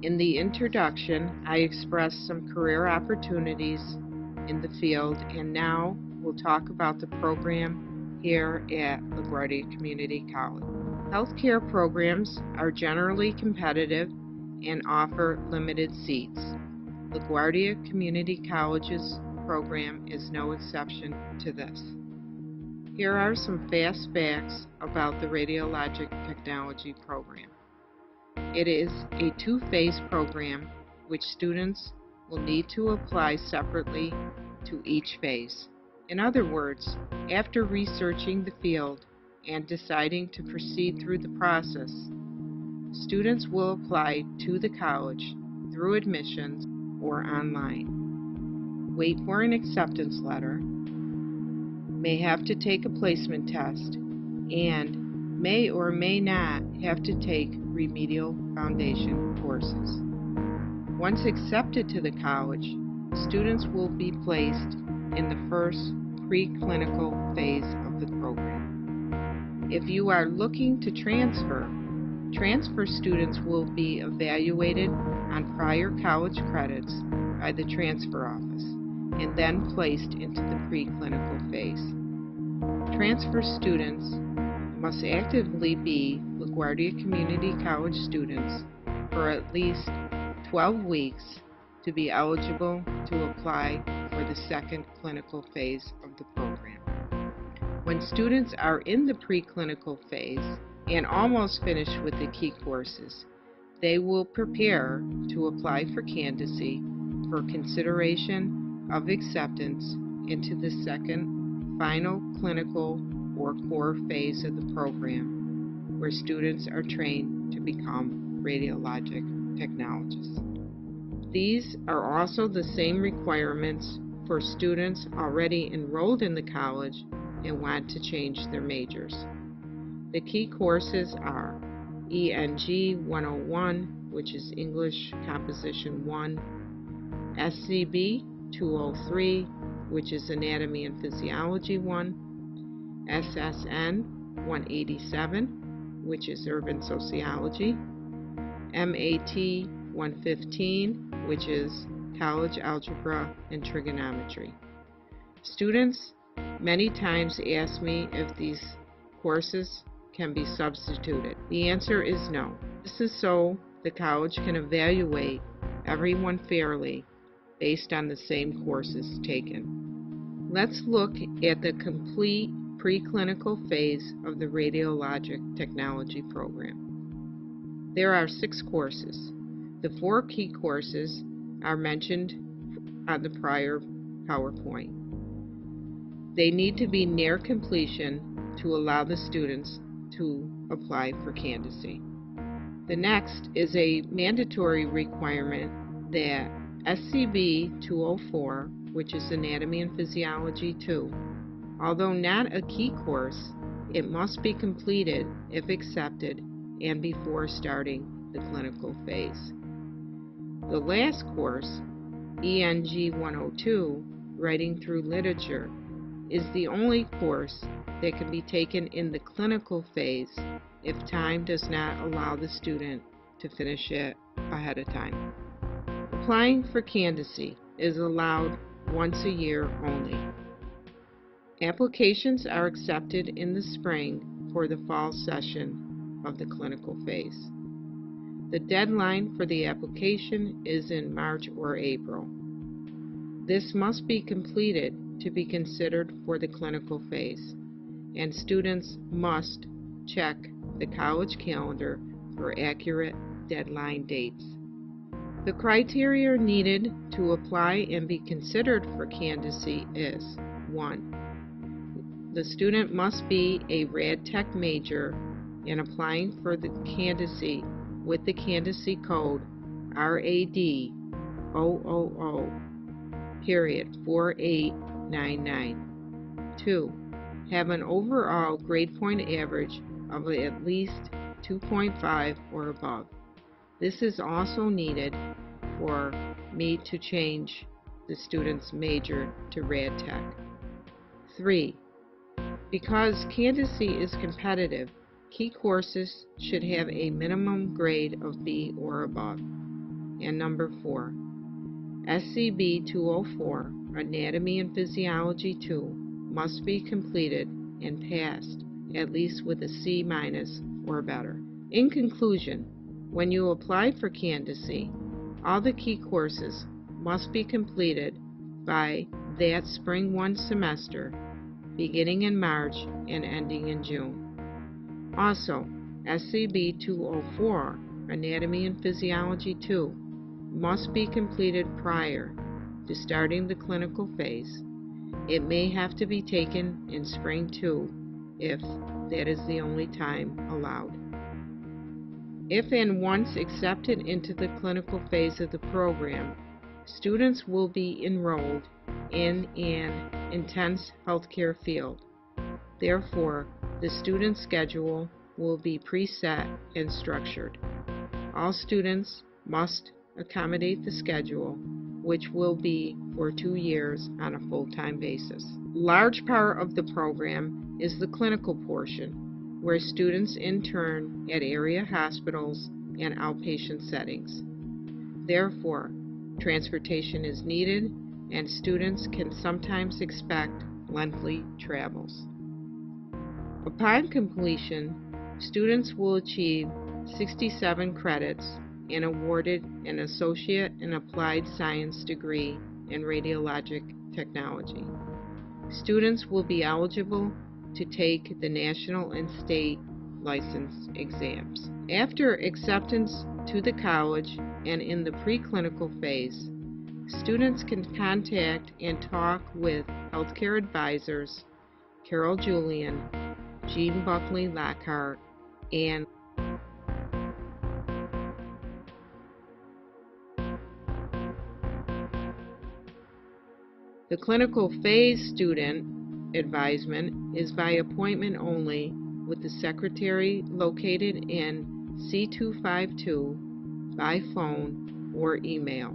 In the introduction, I expressed some career opportunities in the field, and now we'll talk about the program here at LaGuardia Community College. Healthcare programs are generally competitive and offer limited seats. LaGuardia Community College's program is no exception to this. Here are some fast facts about the Radiologic Technology Program. It is a two-phase program which students will need to apply separately to each phase. In other words, after researching the field and deciding to proceed through the process, students will apply to the college through admissions or online, wait for an acceptance letter, may have to take a placement test, and may or may not have to take remedial foundation courses. Once accepted to the college, students will be placed in the first preclinical phase of the program. If you are looking to transfer students will be evaluated on prior college credits by the transfer office and then placed into the preclinical phase. Transfer students must actively be LaGuardia Community College students for at least 12 weeks to be eligible to apply for the second clinical phase of the program. When students are in the preclinical phase and almost finished with the key courses, they will prepare to apply for candidacy for consideration of acceptance into the second final clinical or core phase of the program, where students are trained to become radiologic technologists. These are also the same requirements for students already enrolled in the college and want to change their majors. The key courses are ENG 101, which is English Composition 1, SCB 203, which is Anatomy and Physiology 1, SSN 187, which is Urban Sociology, MAT 115, which is College Algebra and Trigonometry. Students many times ask me if these courses can be substituted. The answer is no. This is so the college can evaluate everyone fairly based on the same courses taken. Let's look at the complete preclinical phase of the Radiologic Technology Program. There are 6 courses. The 4 key courses are mentioned on the prior PowerPoint. They need to be near completion to allow the students to apply for candidacy. The next is a mandatory requirement that SCB 204, which is Anatomy and Physiology 2, although not a key course, it must be completed if accepted and before starting the clinical phase. The last course, ENG 102, Writing Through Literature, is the only course that can be taken in the clinical phase if time does not allow the student to finish it ahead of time. Applying for candidacy is allowed once a year only. Applications are accepted in the spring for the fall session of the clinical phase. The deadline for the application is in March or April. This must be completed to be considered for the clinical phase, and students must check the college calendar for accurate deadline dates. The criteria needed to apply and be considered for candidacy is: 1. The student must be a Rad Tech major and applying for the candidacy with the candidacy code RAD 000.4899. 2. Have an overall grade point average of at least 2.5 or above. This is also needed for me to change the student's major to Rad Tech. 3. Because candidacy is competitive, key courses should have a minimum grade of B or above. And number 4, SCB 204, Anatomy and Physiology 2, must be completed and passed at least with a C- or better. In conclusion, when you apply for candidacy, all the key courses must be completed by that Spring 1 semester, beginning in March and ending in June. Also, SCB 204, Anatomy and Physiology 2, must be completed prior to starting the clinical phase. It may have to be taken in Spring 2 if that is the only time allowed. If and once accepted into the clinical phase of the program, students will be enrolled in an intense healthcare field. Therefore, the student schedule will be preset and structured. All students must accommodate the schedule, which will be for 2 years on a full-time basis. Large part of the program is the clinical portion, where students intern at area hospitals and outpatient settings. Therefore, transportation is needed, and students can sometimes expect lengthy travels. Upon completion, students will achieve 67 credits and awarded an Associate in Applied Science degree in Radiologic Technology. Students will be eligible to take the national and state license exams. After acceptance to the college and in the preclinical phase, students can contact and talk with healthcare advisors Carol Julian, Jean Buckley Lockhart, and the clinical phase student advisement is by appointment only with the secretary located in C252 by phone or email.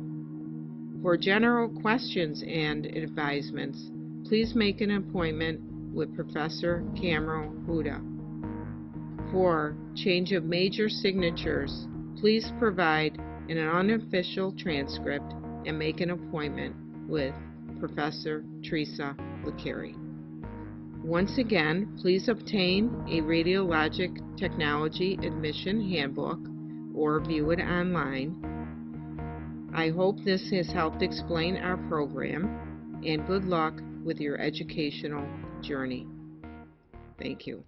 For general questions and advisements, please make an appointment with Professor Camero Huda. For change of major signatures, please provide an unofficial transcript and make an appointment with Professor Teresa LaGuardia. Once again, please obtain a Radiologic Technology Admission Handbook or view it online. I hope this has helped explain our program, and good luck with your educational journey. Thank you.